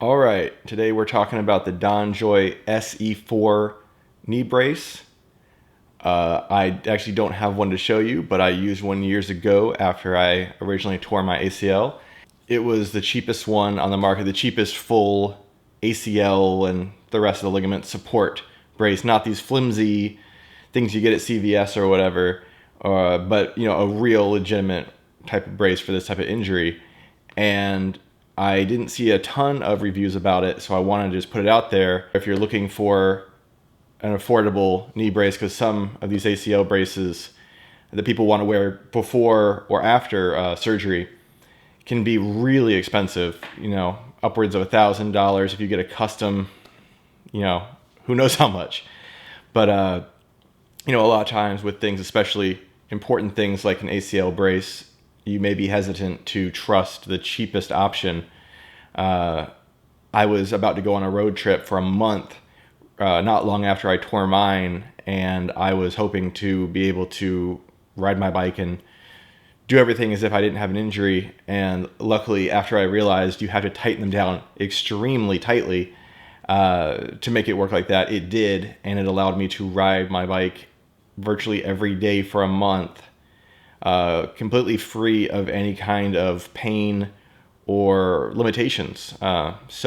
All right, today we're talking about the DonJoy SE-4 knee brace. I actually don't have one to show you, but I used one years ago after I originally tore my ACL. It was the cheapest one on the market, the cheapest full ACL and the rest of the ligament support brace, not these flimsy things you get at CVS or whatever, but a real legitimate type of brace for this type of injury. And I didn't see a ton of reviews about it, so I wanted to just put it out there. If you're looking for an affordable knee brace, because some of these ACL braces that people want to wear before or after surgery can be really expensive, upwards of $1,000 if you get a custom, who knows how much. But, a lot of times with things, especially important things like an ACL brace, you may be hesitant to trust the cheapest option. I was about to go on a road trip for a month, not long after I tore mine, and I was hoping to be able to ride my bike and do everything as if I didn't have an injury. And luckily, after I realized you have to tighten them down extremely tightly to make it work like that, it did, and it allowed me to ride my bike virtually every day for a month, completely free of any kind of pain or limitations. Above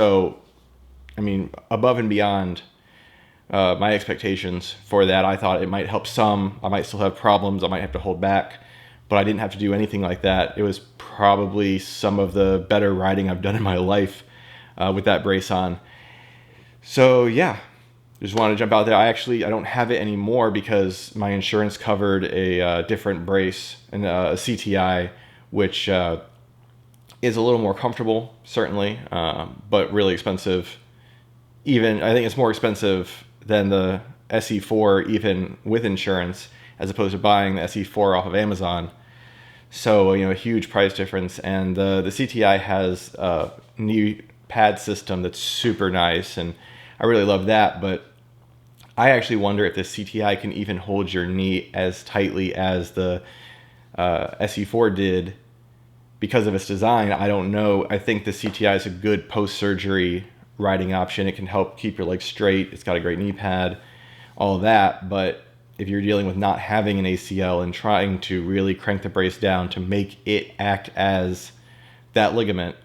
and beyond my expectations for that. I thought it might help some. I might still have problems. I might have to hold back, but I didn't have to do anything like that. It was probably some of the better riding I've done in my life with that brace on. So yeah, just wanted to jump out there. I don't have it anymore because my insurance covered a different brace, and a CTI, which is a little more comfortable, certainly, but really expensive. I think it's more expensive than the SE-4, even with insurance, as opposed to buying the SE-4 off of Amazon. So, a huge price difference. And the CTI has a knee pad system that's super nice, and I really love that. But I actually wonder if the CTI can even hold your knee as tightly as the SE-4 did because of its design. I don't know. I think the CTI is a good post-surgery riding option. It can help keep your legs straight. It's got a great knee pad, all of that. But if you're dealing with not having an ACL and trying to really crank the brace down to make it act as that ligament,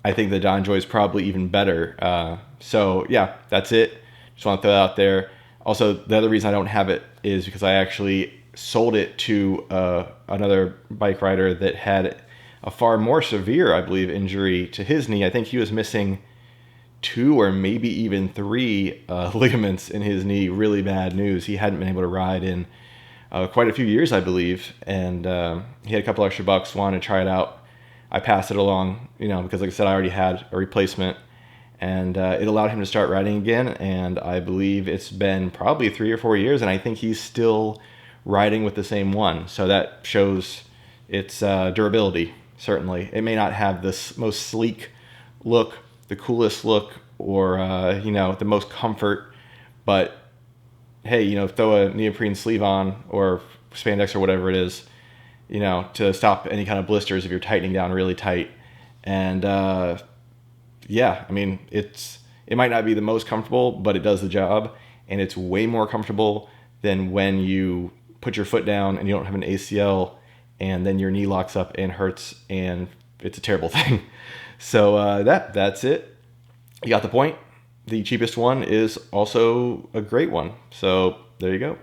I think the DonJoy is probably even better. So yeah, that's it. Just want to throw that out there. Also, the other reason I don't have it is because I actually sold it to another bike rider that had a far more severe, I believe, injury to his knee. I think he was missing 2 or maybe even 3 ligaments in his knee. Really bad news. He hadn't been able to ride in quite a few years, I believe, and he had a couple extra bucks, wanted to try it out. I passed it along, because like I said, I already had a replacement, and it allowed him to start riding again. And I believe it's been probably 3 or 4 years, and I think he's still riding with the same one. So that shows its durability. Certainly, it may not have this most sleek look, the coolest look, or the most comfort, but hey, throw a neoprene sleeve on or spandex or whatever it is, to stop any kind of blisters if you're tightening down really tight. And it might not be the most comfortable, but it does the job, and it's way more comfortable than when you put your foot down and you don't have an ACL, and then your knee locks up and hurts, and it's a terrible thing. So that's it. You got the point. The cheapest one is also a great one. So there you go.